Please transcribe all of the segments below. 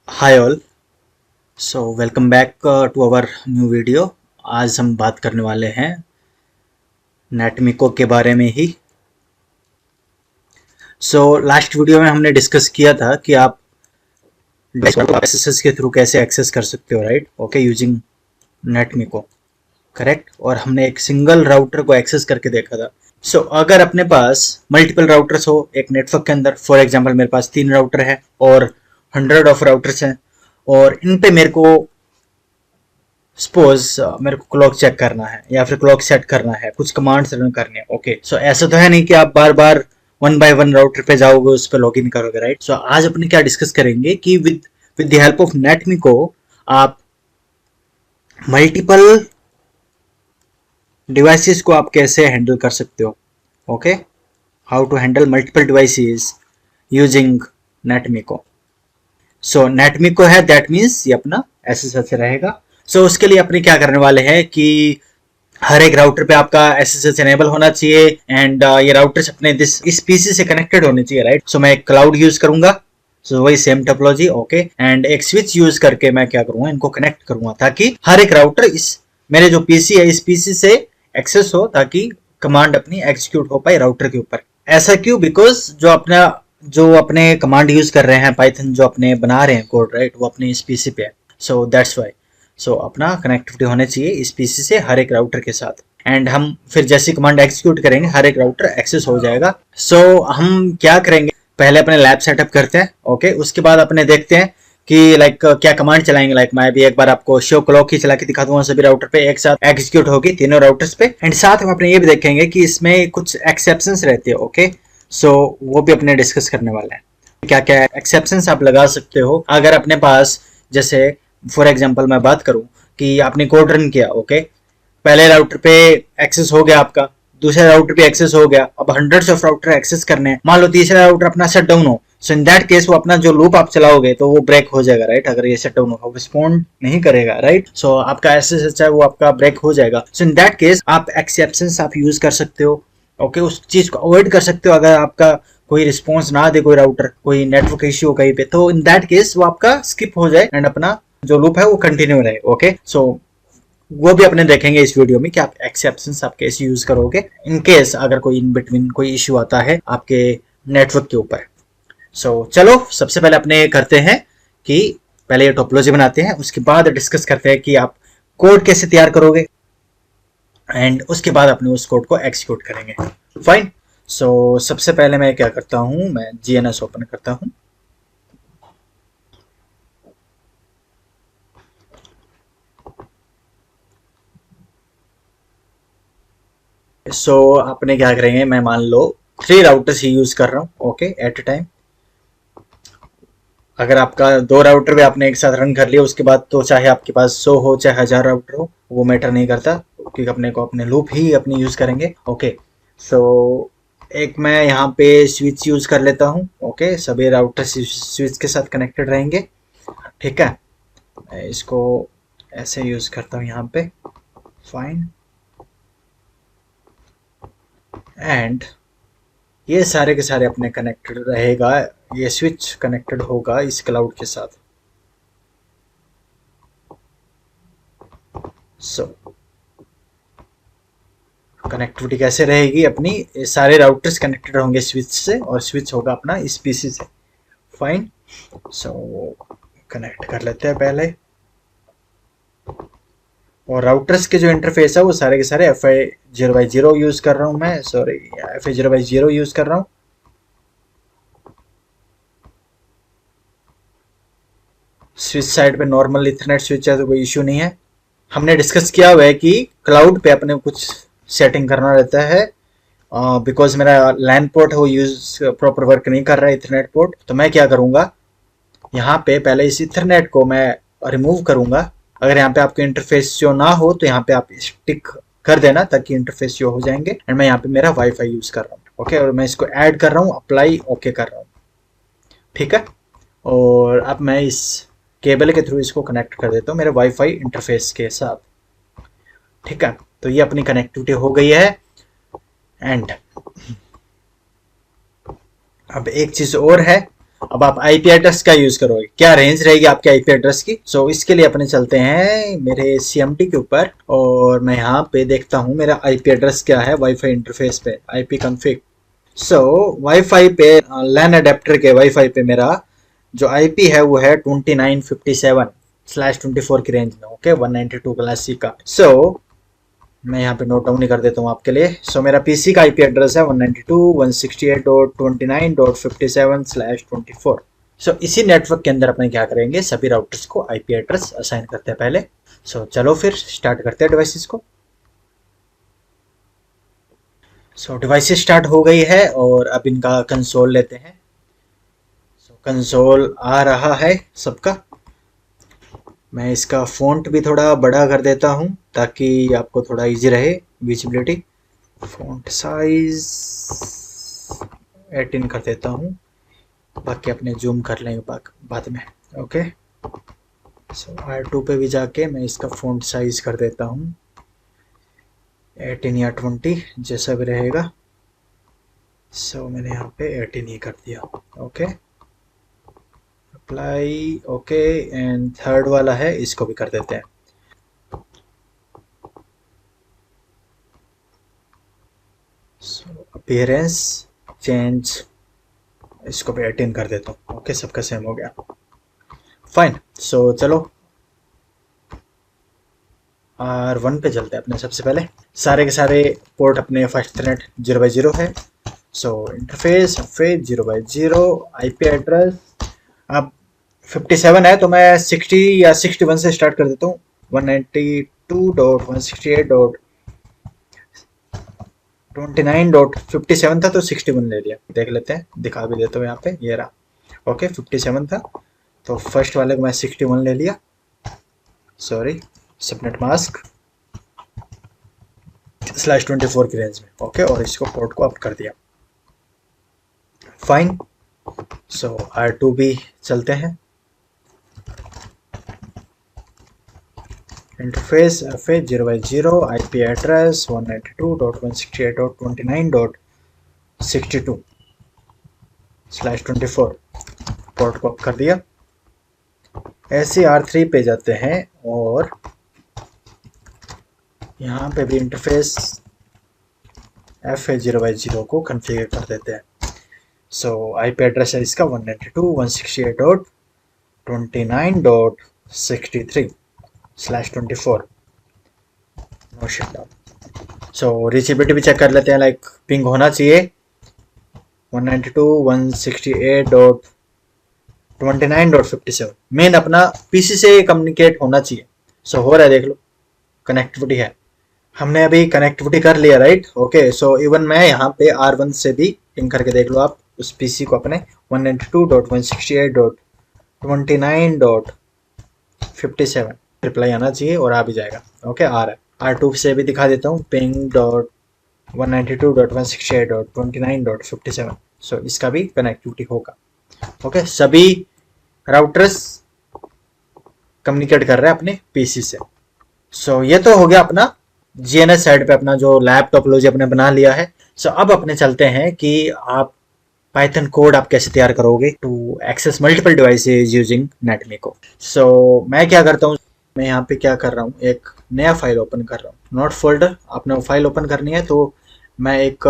Hi all. So welcome back to our new video. आज हम बात करने वाले हैं नेटमिको के बारे में ही। लास्ट वीडियो में हमने डिस्कस किया था कि आप एसएसएस के थ्रू कैसे एक्सेस कर सकते हो, right? Okay, using Netmiko, correct. और हमने एक सिंगल राउटर को एक्सेस करके देखा था। अगर अपने पास मल्टीपल राउटर्स हो एक नेटवर्क के अंदर, फॉर एग्जांपल मेरे पास 3 राउटर है और 100 ऑफ राउटर्स हैं, और इन पे मेरे को सपोज मेरे को क्लॉक चेक करना है या फिर क्लॉक सेट करना है, कुछ कमांड्स रन करने हैं। ओके, ऐसा तो है नहीं कि आप बार बार वन बाय वन राउटर पे जाओगे, उस पर लॉग इन करोगे, राइट? आज अपने क्या डिस्कस करेंगे कि with with the help of Netmiko आप मल्टीपल डिवाइसेस को आप कैसे हैंडल कर सकते हो। Okay, how to handle multiple devices using Netmiko. Netmiko है, दैट मीन्स ये अपना एसएसएच रहेगा। उसके लिए अपने क्या करने वाले हैं कि हर एक राउटर पे आपका एसएसएच एनेबल होना चाहिए, एंड ये राउटर्स अपने इस पीसी से कनेक्टेड होने चाहिए, राइट? मैं एक क्लाउड यूज करूंगा, वही सेम टोपोलॉजी। ओके, एंड एक स्विच यूज करके मैं क्या करूंगा, इनको कनेक्ट करूंगा ताकि हर एक राउटर इस मेरे जो पीसी है इस पीसी से एक्सेस हो, ताकि कमांड अपनी एग्जीक्यूट हो पाए राउटर के ऊपर। ऐसा क्यों? बिकॉज जो अपने कमांड यूज कर रहे हैं, पाइथन जो अपने बना रहे हैं कोड, राइट, वो अपने इस पीसी पे है। दैट्स वाई अपना कनेक्टिविटी होने चाहिए इस पीसी से हर एक राउटर के साथ, एंड हम फिर जैसी कमांड एग्जीक्यूट करेंगे हर एक राउटर एक्सेस हो जाएगा। हम क्या करेंगे, पहले अपने लैब सेटअप करते हैं। ओके, उसके बाद अपने देखते हैं कि क्या कमांड चलाएंगे। मैं भी एक बार आपको शो क्लॉक ही चला के दिखा दूंगा, सभी राउटर पे एक साथ एग्जीक्यूट होगी तीनों राउटर्स पे, एंड साथ में अपने ये भी देखेंगे कि इसमें कुछ एक्सेप्शंस रहती है। ओके, वो भी अपने डिस्कस करने वाले हैं, क्या क्या एक्सेप्शंस आप लगा सकते हो अगर अपने पास, जैसे फॉर एग्जांपल मैं बात करूं कि आपने कोड रन किया। ओके, पहले राउटर पे एक्सेस हो गया आपका, दूसरे राउटर पे एक्सेस हो गया, अब हंड्रेड्स ऑफ राउटर एक्सेस करने हैं, मान लो तीसरा राउटर अपना शट डाउन हो। इन दैट केस वो अपना जो लूप आप चलाओगे तो वो ब्रेक हो जाएगा, राइट? अगर ये शट डाउन होगा, रिस्पॉन्ड नहीं करेगा, राइट? आपका एसएसएच है वो आपका ब्रेक हो जाएगा। इन दैट केस आप एक्सेप्शंस आप यूज कर सकते हो। ओके, उस चीज को अवॉइड कर सकते हो। अगर आपका कोई रिस्पॉन्स ना दे, कोई राउटर, कोई नेटवर्क इश्यू कहीं पे, तो इन दैट केस वो आपका स्किप हो जाए एंड अपना जो लूप है वो कंटिन्यू रहे। ओके, वो भी अपने देखेंगे इस वीडियो में कि आप एक्सेप्शंस आप कैसे यूज करोगे इन केस अगर कोई इन बिटवीन कोई इश्यू आता है आपके नेटवर्क के ऊपर। चलो सबसे पहले अपने करते हैं कि पहले ये टोपोलॉजी बनाते हैं, उसके बाद डिस्कस करते हैं कि आप कोड कैसे तैयार करोगे, एंड उसके बाद अपने उस कोड को एक्सिक्यूट करेंगे। फाइन। सबसे पहले मैं क्या करता हूं, मैं जीएनएस ओपन करता हूं। आपने क्या करेंगे, मैं मान लो 3 राउटर्स ही यूज कर रहा हूँ। Okay, at a time. अगर आपका 2 राउटर भी आपने एक साथ रन कर लिया, उसके बाद तो चाहे आपके पास 100 हो चाहे 1000 राउटर हो, वो मैटर नहीं करता, क्योंकि अपने को अपने लूप ही अपनी यूज करेंगे। ओके, सो एक मैं यहाँ पे स्विच यूज कर लेता हूँ। ओके, सभी राउटर स्विच के साथ कनेक्टेड रहेंगे। ठीक है, मैं इसको ऐसे यूज करता हूँ यहाँ पे। फाइन, एंड ये सारे के सारे अपने कनेक्टेड रहेगा, ये स्विच कनेक्टेड होगा इस क्लाउड के साथ। कनेक्टिविटी कैसे रहेगी अपनी, ये सारे राउटर्स कनेक्टेड होंगे स्विच से, और स्विच होगा अपना इस पीसी से। फाइन, कनेक्ट कर लेते हैं पहले। और राउटर्स के जो इंटरफेस है वो सारे के सारे FI0x0 यूज कर रहा हूँ मैं, सॉरी FI0x0 यूज कर रहा हूँ। स्विच साइड पे नॉर्मल इथरनेट स्विच है तो कोई इश्यू नहीं है। हमने डिस्कस किया हुआ है कि क्लाउड पे अपने कुछ सेटिंग करना रहता है, बिकॉज मेरा लैन पोर्ट है वो यूज प्रॉपर वर्क नहीं कर रहा है, इथरनेट पोर्ट। तो मैं क्या करूंगा, यहाँ पे पहले इस इथरनेट को मैं रिमूव करूंगा। अगर यहाँ पे आपके इंटरफेस शो ना हो तो यहाँ पे आप टिक कर देना ताकि इंटरफेस शो हो जाएंगे, एंड मैं यहाँ पे मेरा वाईफाई यूज कर रहा हूँ। ओके, और मैं इसको ऐड कर रहा हूँ, अप्लाई ओके कर रहा हूँ। ठीक है, और अब मैं इस केबल के थ्रू इसको कनेक्ट कर देता हूँ मेरे वाईफाई इंटरफेस के साथ। ठीक है, तो ये अपनी कनेक्टिविटी हो गई है। एंड अब एक चीज और है, अब आप आईपी एड्रेस का यूज करोगे, क्या रेंज रहेगी आपके आईपी एड्रेस की। सो इसके लिए अपने चलते हैं मेरे सीएमटी के ऊपर और मैं यहाँ पे देखता हूँ मेरा आईपी एड्रेस क्या है वाईफाई इंटरफेस पे, आईपी कॉन्फ़िग। सो वाईफाई पे लैन अडेप्टर के वाईफाई पे मेरा जो आईपी है वो है 2957/24 की रेंज में, ओके 192 क्लास सी का। सो मैं यहाँ पे नोट डाउन ही कर देता हूँ आपके लिए। सो मेरा पीसी का आईपी एड्रेस है 192.168.29.57/24। सो इसी नेटवर्क के अंदर अपने क्या करेंगे, सभी राउटर्स को आईपी एड्रेस असाइन करते हैं पहले। सो चलो फिर स्टार्ट करते हैं डिवाइसेस को। सो डिवाइसेस स्टार्ट हो गई है और अब इनका कंसोल लेते हैं। सो कंसोल आ रहा है सबका। मैं इसका फ़ॉन्ट भी थोड़ा बड़ा कर देता हूँ ताकि आपको थोड़ा इजी रहे विजिबिलिटी। फ़ॉन्ट साइज 18 कर देता हूँ, बाकी अपने जूम कर लेंगे बाद में, ओके। सो R2 पे भी जाके मैं इसका फ़ॉन्ट साइज कर देता हूँ 18 या 20 जैसा भी रहेगा। सो मैंने यहाँ पे 18 ही कर दिया, okay. Apply, okay. And third वाला है, इसको भी कर देते हैं। सो अपीयरेंस चेंज, इसको भी 18 कर देता हूँ, ओके। सबका सेम हो गया, फाइन। सो चलो R1 पे चलते हैं अपने। सबसे पहले सारे के सारे पोर्ट अपने फर्स्ट इथरनेट 0/0 है। सो इंटरफेस 0/0, आईपी एड्रेस अब 57 है तो मैं 60 या 61 से स्टार्ट कर देता हूँ। 192.168.29.57 था तो 61 ले लिया। देख लेते हैं, दिखा भी देता हूँ यहाँ पे, ये रहा, ओके। 57 था तो फर्स्ट वाले को मैं 61 ले लिया, सॉरी, सबनेट मास्क /24 की रेंज में, ओके। और इसको पोर्ट को अप कर दिया, फाइन। सो R2 भी चलते हैं। Interface FA 0/0, IP address 192.168.29.62/24 port को अप कर दिया। ऐसे R3 पे जाते हैं और यहाँ पे भी इंटरफेस FA 0/0 को कॉन्फ़िगर कर देते हैं। सो आईपी एड्रेस है इसका 192.168.29.63/24। No shutdown. सो रीचेबिलिटी भी चेक कर लेते हैं, लाइक पिंग होना चाहिए 192.168.29.57। मेन अपना पीसी से कम्युनिकेट होना चाहिए। सो हो रहा है, देख लो, कनेक्टिविटी है। हमने अभी कनेक्टिविटी कर लिया, राइट, ओके। सो इवन मैं यहाँ पे R1 से भी पिंग करके देख लो आप उस पीसी को अपने 192.168.29.57 रिप्लाई आना चाहिए और आ भी जाएगा, ओके। आ रहा है। R2 से भी दिखा देता हूँ, ping.192.168.29.57। सो इसका भी कनेक्टिविटी होगा, ओके। सभी राउटर्स कम्युनिकेट कर रहे हैं अपने पीसी से। सो ये तो हो गया अपना जीएनएस साइड पे, अपना जो लैब टोपोलॉजी अपने बना लिया है। सो अब अपने चलते हैं कि आप पाइथन कोड आप कैसे तैयार करोगे to access multiple devices using Netmiko. So मैं क्या करता हूँ, मैं यहाँ पे क्या कर रहा हूँ, एक नया फाइल ओपन कर रहा हूँ, नोट फोल्डर। आपने फाइल ओपन करनी है तो मैं एक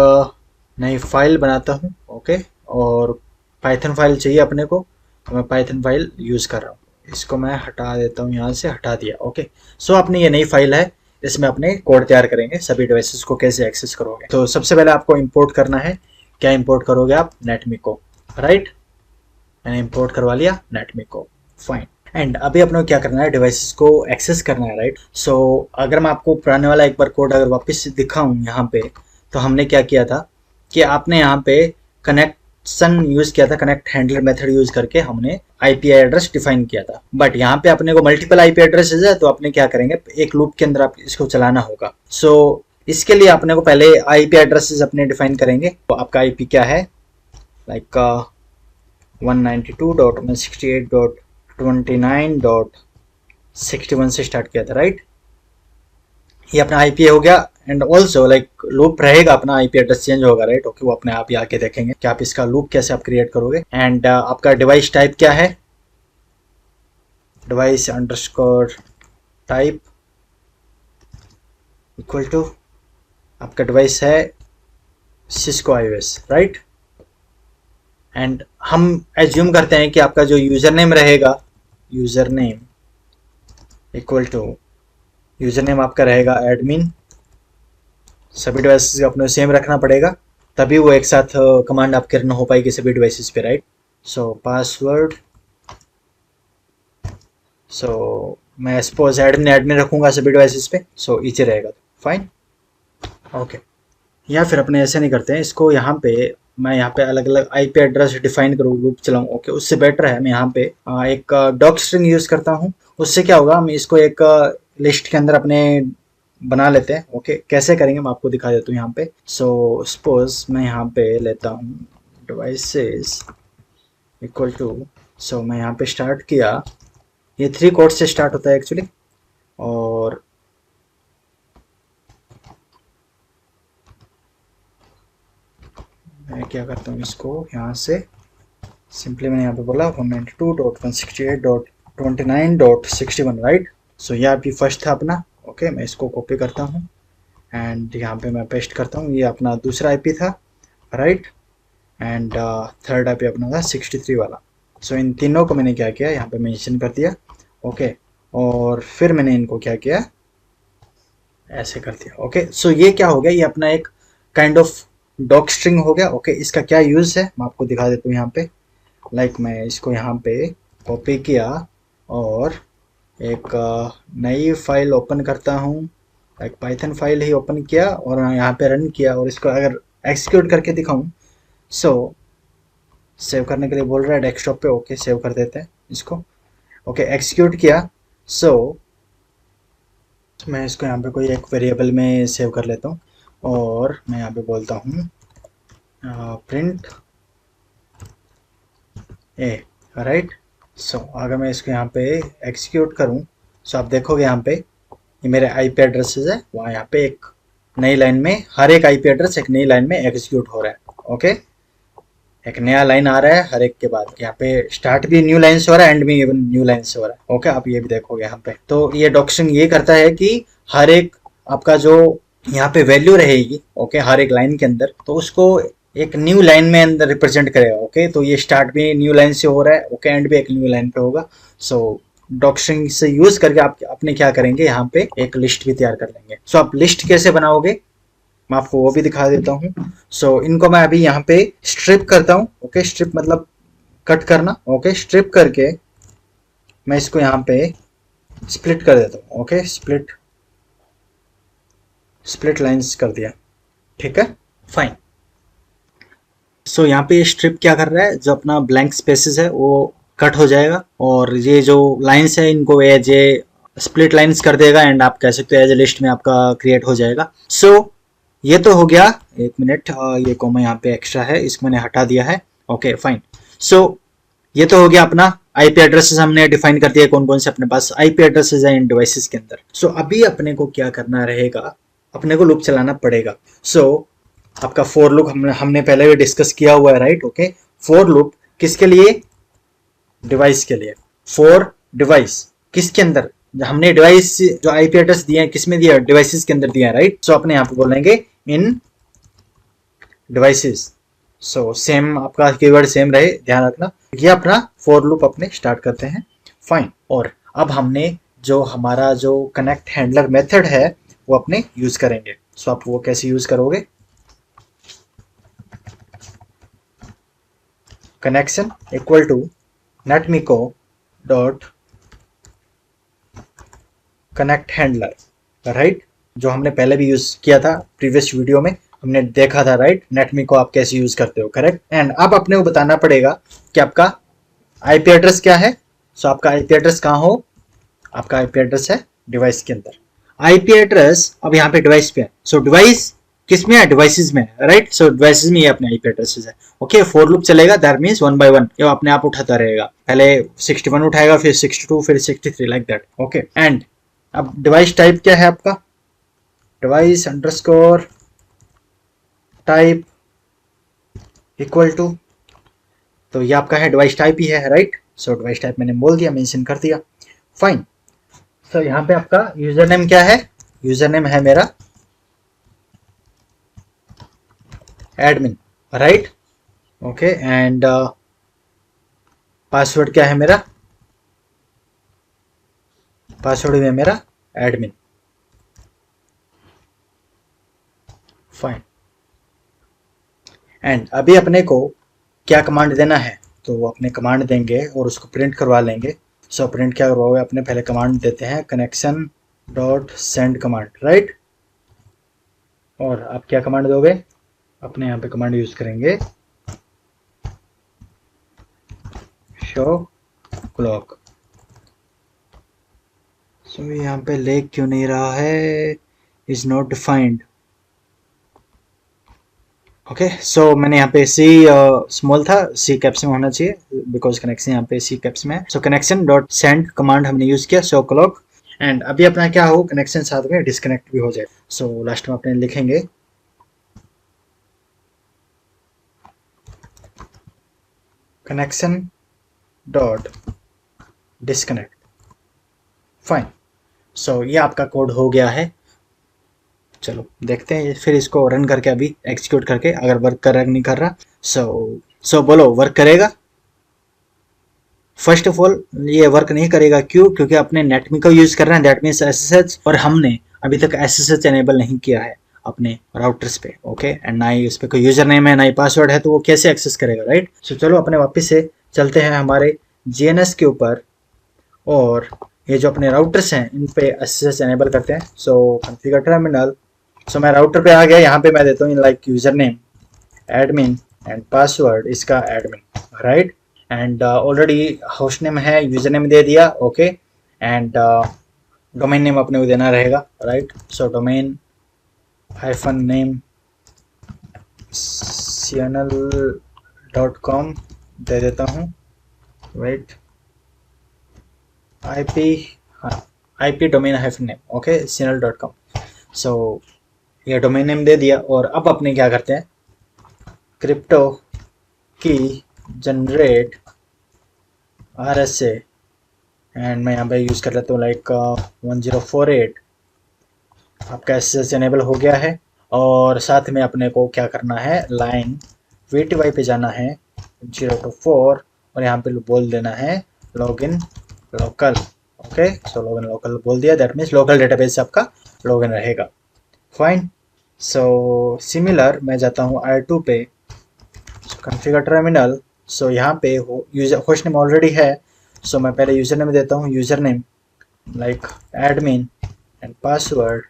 नई फाइल बनाता हूँ, ओके। और पाइथन फाइल चाहिए अपने को तो मैं पाइथन फाइल यूज़ कर रहा हूँ। इसको मैं हटा देता हूँ, यहाँ से हटा दिया, ओके। सो अपनी ये नई फाइल है, इसमें अपने कोड तैयार करेंगे सभी डिवाइसेस को कैसे एक्सेस करोगे। तो सबसे पहले आपको इंपोर्ट करना है। क्या इंपोर्ट करोगे आप? नेटमिको, राइट। मैंने इंपोर्ट करवा लिया नेटमिको, फाइन। एंड अभी अपने को क्या करना है, डिवाइसेस को एक्सेस करना है, राइट। सो अगर मैं आपको पुराने वाला एक बार कोड अगर वापस से दिखाऊं यहाँ पे, तो हमने क्या किया था कि आपने यहाँ पे कनेक्शन यूज किया था, कनेक्ट हैंडलर मेथड यूज करके हमने आईपी एड्रेस डिफाइन किया था। बट यहाँ पे अपने को मल्टीपल आईपी एड्रेसेस है तो अपने क्या करेंगे, एक लूप के अंदर आप इसको चलाना होगा। सो इसके लिए अपने को पहले आईपी एड्रेसेस अपने डिफाइन करेंगे। तो आपका आईपी क्या है, लाइक 192.168.29.61 से स्टार्ट किया था, राइट। ये अपना आईपी हो गया एंड ऑल्सो लाइक लूप रहेगा अपना, आईपी एड्रेस चेंज होगा राइट, ओके वो अपने आप ही आके देखेंगे कि आप इसका लूप कैसे आप क्रिएट करोगे। एंड आपका डिवाइस टाइप क्या है, device underscore type equal to आपका डिवाइस है सिस्को आईओएस राइट। एंड हम एज्यूम करते हैं कि आपका जो यूजर नेम रहेगा, user name equal to user name आपका रहेगा एडमिन, सभी डिवाइसेस का अपने सेम रखना पड़ेगा, तभी वो एक साथ कमांड आपके रन हो पाएगी सभी डिवाइसेस पे राइट। सो पासवर्ड, सो मैं सपोज एडमिन एडमिन रखूंगा सभी डिवाइसेस पे, सो इजी रहेगा, फाइन ओके। या फिर अपने ऐसे नहीं करते हैं इसको, यहाँ पे मैं यहाँ पे अलग अलग आईपी एड्रेस डिफाइन करूँ, लूप चलाऊँ, ओके उससे बेटर है मैं यहाँ पे एक डॉक स्ट्रिंग यूज करता हूँ। उससे क्या होगा, हम इसको एक लिस्ट के अंदर अपने बना लेते हैं, ओके कैसे करेंगे मैं आपको दिखा देता हूँ यहाँ पे। सो सपोज मैं यहाँ पे लेता हूँ डिवाइसेस इक्वल टू, सो मैं यहाँ पे स्टार्ट किया, ये 3 कोड से स्टार्ट होता है एक्चुअली, और मैं क्या करता हूँ इसको यहाँ से सिंपली मैंने यहाँ पे बोला 192.168.29.61 राइट। सो ये अभी फर्स्ट था अपना, ओके मैं इसको कॉपी करता हूँ एंड यहाँ पे मैं पेस्ट करता हूँ, ये अपना दूसरा आईपी था राइट। एंड थर्ड आईपी अपना था 63 वाला। सो इन तीनों को मैंने क्या किया यहाँ पे मेंशन कर दिया, ओके और फिर मैंने इनको क्या किया ऐसे कर दिया, ओके। सो ये क्या हो गया, ये अपना एक काइंड ऑफ डॉक स्ट्रिंग हो गया, ओके इसका क्या यूज है मैं आपको दिखा देता हूँ यहाँ पे। लाइक मैं इसको यहाँ पे कॉपी किया और एक नई फाइल ओपन करता हूँ, लाइक पाइथन फाइल ही ओपन किया और यहाँ पे रन किया, और इसको अगर एक्सिक्यूट करके दिखाऊँ, सो सेव करने के लिए बोल रहा है डेस्कटॉप पे, ओके सेव कर देते हैं इसको, ओके एक्सिक्यूट किया। सो मैं इसको यहाँ पे कोई एक वेरिएबल में सेव कर लेता हूँ और मैं यहाँ पे बोलता हूँ प्रिंट ए राइट। सो अगर मैं इसको यहाँ पे एक्सिक्यूट करूँ, सो आप देखोगे यहाँ पे ये मेरे आईपी एड्रेसेस है, वहाँ यहाँ पे एक नई लाइन में हर एक आईपी एड्रेस एक नई लाइन में एग्जीक्यूट हो रहा है, ओके एक नया लाइन आ रहा है हर एक के बाद, यहाँ पे स्टार्ट भी न्यू लाइन से हो रहा है एंड भी इवन न्यू लाइन से हो रहा है, ओके आप ये भी देखोगे यहाँ पे। तो ये डॉक्स्ट्रिंग ये करता है कि हर एक आपका जो यहाँ पे वैल्यू रहेगी, ओके हर एक लाइन के अंदर, तो उसको एक न्यू लाइन में अंदर रिप्रेजेंट करेगा, ओके तो ये स्टार्ट भी न्यू लाइन से हो रहा है, ओके एंड भी एक न्यू लाइन पे होगा। सो डॉक्स्ट्रिंग से यूज करके आप अपने क्या करेंगे यहाँ पे एक लिस्ट भी तैयार कर लेंगे। सो आप लिस्ट कैसे बनाओगे मैं आपको वो भी दिखा देता हूँ। सो इनको मैं अभी यहाँ पे स्ट्रिप करता हूँ, ओके स्ट्रिप मतलब कट करना, ओके स्ट्रिप करके मैं इसको यहाँ पे स्प्लिट कर देता हूँ, ओके स्प्लिट लाइंस कर दिया, ठीक है फाइन। सो यहाँ पे स्ट्रिप क्या कर रहा है, जो अपना ब्लैंक स्पेसेस है वो कट हो जाएगा और ये जो लाइंस है इनको एज ए स्प्लिट लाइंस कर देगा एंड आप कह सकते हो एज ए लिस्ट में आपका क्रिएट हो जाएगा। सो ये तो हो गया, एक मिनट ये कोमा यहाँ पे एक्स्ट्रा है इसको मैंने हटा दिया है, ओके फाइन। सो ये तो हो गया अपना आईपी एड्रेसेस हमने डिफाइन कर दिया कौन कौन से अपने पास आईपी एड्रेसेस हैं इन डिवाइसेस के अंदर। सो अभी अपने को क्या करना रहेगा, अपने को लूप चलाना पड़ेगा। सो आपका फॉर लूप हमने पहले भी डिस्कस किया हुआ है राइट, ओके फॉर लूप किसके लिए, डिवाइस के लिए, फॉर डिवाइस किसके अंदर, हमने डिवाइस जो आईपी एड्रेस दिए हैं किसमें दिया, डिवाइसेस के अंदर दिया है राइट। सो अपने यहाँ पे बोलेंगे इन डिवाइसेस। सो सेम आपका कीवर्ड सेम रहे, ध्यान रखना। ये अपना फॉर लूप अपने स्टार्ट करते हैं, फाइन। और अब हमने जो हमारा जो कनेक्ट हैंडलर मेथड है वो अपने यूज करेंगे। सो आप वो कैसे यूज करोगे, connection equal to Netmiko dot connect handler right, जो हमने पहले भी यूज किया था प्रीवियस वीडियो में हमने देखा था राइट, नेटमिको आप कैसे यूज करते हो करेक्ट। एंड अब अपने को बताना पड़ेगा कि आपका आईपी एड्रेस क्या है। सो आपका आईपी एड्रेस कहाँ हो, आपका आईपी एड्रेस है डिवाइस के अंदर। आईपी एड्रेस अब यहाँ पे डिवाइस पे है, सो डिवाइस किस में है, डिवाइसेस में राइट। सो डिवाइसेस में ये अपने आईपी एड्रेसेस है, ओके फॉर लूप चलेगा, दैट मींस 1 by 1 ये अपने आप उठाता रहेगा, पहले 61 उठाएगा फिर 62 फिर 63 लाइक दैट, ओके। एंड अब डिवाइस टाइप क्या है आपका, device underscore type equal to, तो ये आपका है डिवाइस टाइप ही है, राइट। सो डिवाइस टाइप मैंने बोल दिया, मेंशन कर दिया, फाइन। सो यहाँ पे आपका यूजर नेम क्या है, यूजर नेम है मेरा admin, right, okay. And password क्या है मेरा, पासवर्ड भी है मेरा एडमिन, फाइन। एंड अभी अपने को क्या कमांड देना है, तो वो अपने कमांड देंगे और उसको प्रिंट करवा लेंगे। सो प्रिंट क्या करवाओगे, अपने पहले कमांड देते हैं connection dot send command, right. और आप क्या कमांड दोगे, अपने यहाँ पे कमांड यूज करेंगे शो क्लॉक। सो यहाँ पे लेक क्यों नहीं रहा है, इज नॉट डिफाइंड, ओके। सो मैंने यहाँ पे सी स्मॉल था, सी कैप्स में होना चाहिए बिकॉज कनेक्शन यहाँ पे सी कैप्स में है। सो कनेक्शन डॉट सेंड कमांड हमने यूज किया शो क्लॉक। एंड अभी अपना क्या हो, कनेक्शन साथ में डिस्कनेक्ट भी हो जाए। सो लास्ट में अपने लिखेंगे कनेक्शन डॉट डिस्कनेक्ट, फाइन। सो ये आपका कोड हो गया है। चलो देखते हैं फिर इसको रन करके, अभी एग्जीक्यूट करके अगर वर्क कर रहा है नहीं कर रहा। सो बोलो वर्क करेगा। फर्स्ट ऑफ ऑल ये वर्क नहीं करेगा, क्यों, क्योंकि अपने नेटमी को यूज कर रहे हैं, दैट मीन्स एसएसएच, और हमने अभी तक एसएसएच एनेबल नहीं किया है अपने राउटर्स पे, ओके। एंड ना ही उस पर कोई यूजर नेम है ना ही पासवर्ड है, तो वो कैसे एक्सेस करेगा, राइट। सो चलो अपने वापस से चलते हैं हमारे जीएनएस के ऊपर, और ये जो अपने राउटर्स हैं इन पे एसएसएच एनेबल करते हैं। सो कॉन्फ़िगर टर्मिनल, सो मैं राउटर पे आ गया, यहाँ पे मैं देता हूँ like user name admin and password इसका admin, right. And already host name है, यूजर नेम दे दिया, ओके। एंड डोमेन नेम अपने को देना रहेगा, right. So domain hyphen name cnl.com दे देता हूँ, राइट। आईपी, हाँ IP domain hyphen name, okay cnl.com। So ये डोमेन नेम दे दिया, और अब अपने क्या करते हैं, crypto key generate RSA, and मैं यहाँ पे यूज़ कर लेता हूँ लाइक 1048। आपका एसएसएच एनेबल हो गया है, और साथ में अपने को क्या करना है, लाइन VTY पे जाना है 0 to 4, और यहाँ पे बोल देना है लॉगिन लोकल, ओके। सो लॉगिन लोकल बोल दिया, दैट मीन्स लोकल डेटाबेस से आपका लॉगिन रहेगा, फाइन। सो सिमिलर मैं जाता हूँ R2 पे, कॉन्फ़िगर टर्मिनल। सो यहाँ पे हो यूजर होस्ट नेम ऑलरेडी है, सो मैं पहले यूजर नेम देता हूँ, user name like admin and password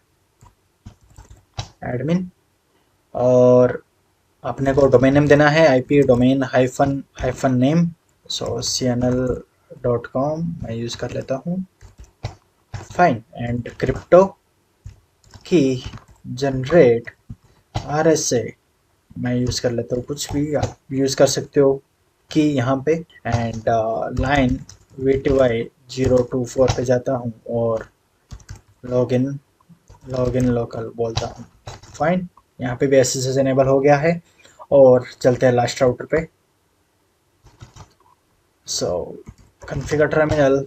admin, और अपने को डोमेन नेम देना है IP domain hyphen hyphen name, so cnl.com मैं यूज़ कर लेता हूँ, fine. And crypto key generate RSA मैं यूज़ कर लेता हूँ, कुछ भी आप यूज़ कर सकते हो कि यहाँ पे। एंड लाइन VTY 0 to 4 पे जाता हूँ, और लॉगिन लॉगिन लोकल बोलता हूँ, फाइन। यहाँ पे भी एसएसएच एनेबल हो गया है, और चलते हैं लास्ट राउटर पे। सो कॉन्फ़िगर टर्मिनल,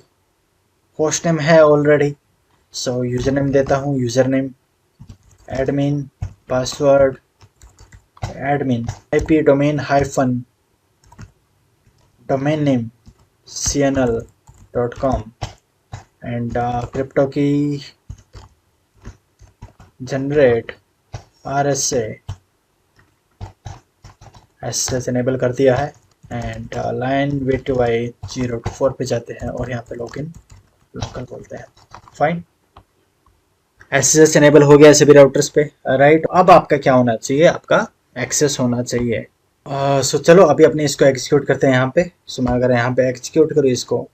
होस्ट नेम है ऑलरेडी, सो यूजर नेम देता हूँ, user name admin password admin, IP domain hyphen domain name cnl.com, and crypto key generate RSA SSH enable कर दिया है, एंड लाइन VTY 0 to 4 पे जाते हैं, और यहाँ पे लॉगिन लोकल बोलते हैं, फाइन। एसएसएच एनेबल हो गया सभी राउटर्स पे, राइट। अब आपका क्या होना चाहिए, आपका एक्सेस होना चाहिए। सो चलो अभी अपने इसको एग्जीक्यूट करते हैं यहाँ पे। सो मैं अगर यहाँ पे एग्जीक्यूट करूँ इसको,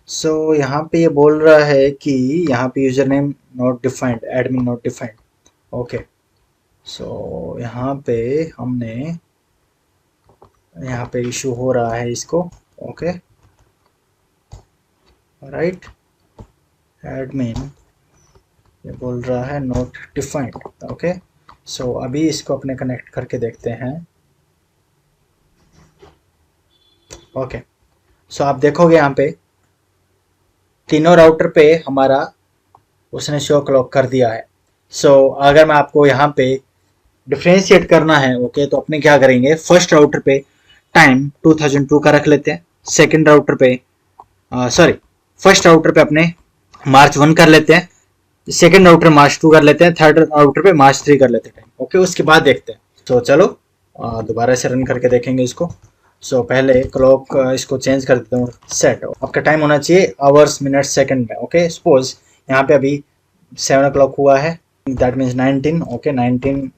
सो यहाँ पे ये बोल रहा है कि यहाँ पे user name not defined, admin not defined, okay. So यहाँ पे हमने, यहाँ पे इशू हो रहा है इसको, ओके, राइट। एडमिन ये बोल रहा है नोट डिफाइंड। ओके, सो अभी इसको अपने कनेक्ट करके देखते हैं। ओके, सो आप देखोगे यहाँ पे तीनों राउटर पे हमारा उसने शो क्लॉक कर दिया है। सो अगर मैं आपको यहाँ पे डिफ्रेंशिएट करना है, ओके, तो अपने क्या करेंगे, फर्स्ट राउटर पे टाइम 2002 का रख लेते हैं, सेकंड राउटर पे सॉरी फर्स्ट राउटर पे अपने मार्च 1 कर लेते हैं, सेकंड राउटर मार्च 2 कर लेते हैं, थर्ड राउटर पे मार्च 3 कर लेते हैं टाइम। ओके, उसके बाद देखते हैं। तो चलो दोबारा से रन करके देखेंगे इसको। सो पहले क्लॉक इसको चेंज कर देता हूँ, सेट आपका टाइम होना चाहिए आवर्स मिनट सेकंड में। ओके, सपोज यहाँ पे अभी 7 o'clock हुआ है, दैट मीन्स 19। Okay, 19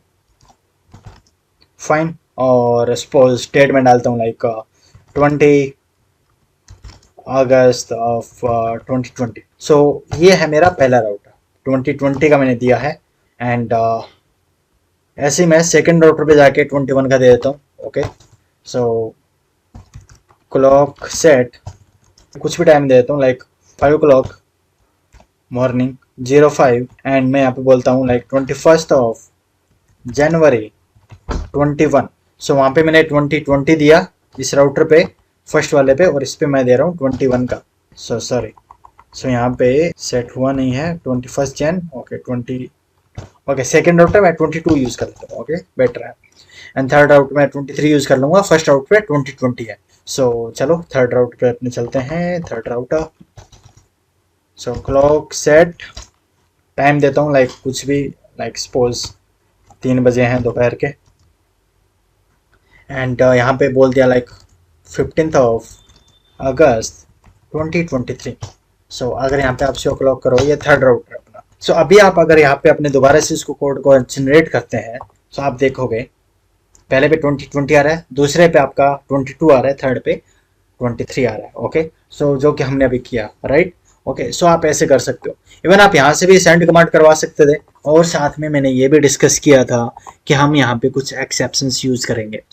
fine. और सपोज डेट में डालता हूँ लाइक 20 अगस्त ऑफ 2020। सो ये है मेरा पहला राउटर, 2020 का मैंने दिया है। एंड ऐसे ही मैं सेकंड राउटर पे जाके 21 का दे देता हूँ। ओके, सो क्लॉक सेट कुछ भी टाइम दे देता हूँ लाइक 5 o'clock मॉर्निंग 05, एंड मैं यहाँ पे बोलता हूँ लाइक 21 ऑफ जनवरी 21। सो वहाँ पे मैंने 2020 दिया इस राउटर पे, फर्स्ट वाले पे, और इस पे मैं दे रहा हूँ 21 का। सो सॉरी, सो यहाँ पे सेट हुआ नहीं है 21 जन। ओके 20, ओके सेकेंड राउटर मैं 22 यूज कर लेता हूँ। ओके, बेटर है। एंड थर्ड राउट में 23 यूज कर लूंगा, फर्स्ट राउट पे 2020 है। सो चलो थर्ड राउट पे अपने चलते हैं, थर्ड राउटर। सो क्लॉक सेट टाइम देता हूँ लाइक कुछ भी, लाइक सपोज 3 बजे हैं दोपहर के। एंड यहाँ पे बोल दिया लाइक 15th ऑफ अगस्त 2023। सो अगर यहाँ पे आप शो क्लॉक करो, ये थर्ड राउटर अपना। सो अभी आप अगर यहाँ पे अपने दोबारा से इसको कोड को जनरेट करते हैं, तो आप देखोगे पहले पे 2020 आ रहा है, दूसरे पे आपका 22 आ रहा है, थर्ड पे 23 आ रहा है। ओके, सो जो कि हमने अभी किया, राइट। ओके, सो आप ऐसे कर सकते हो। इवन आप यहाँ से भी सेंड कमांड करवा सकते थे, और साथ में मैंने ये भी डिस्कस किया था कि हम यहाँ पे कुछ एक्सेप्शंस यूज करेंगे।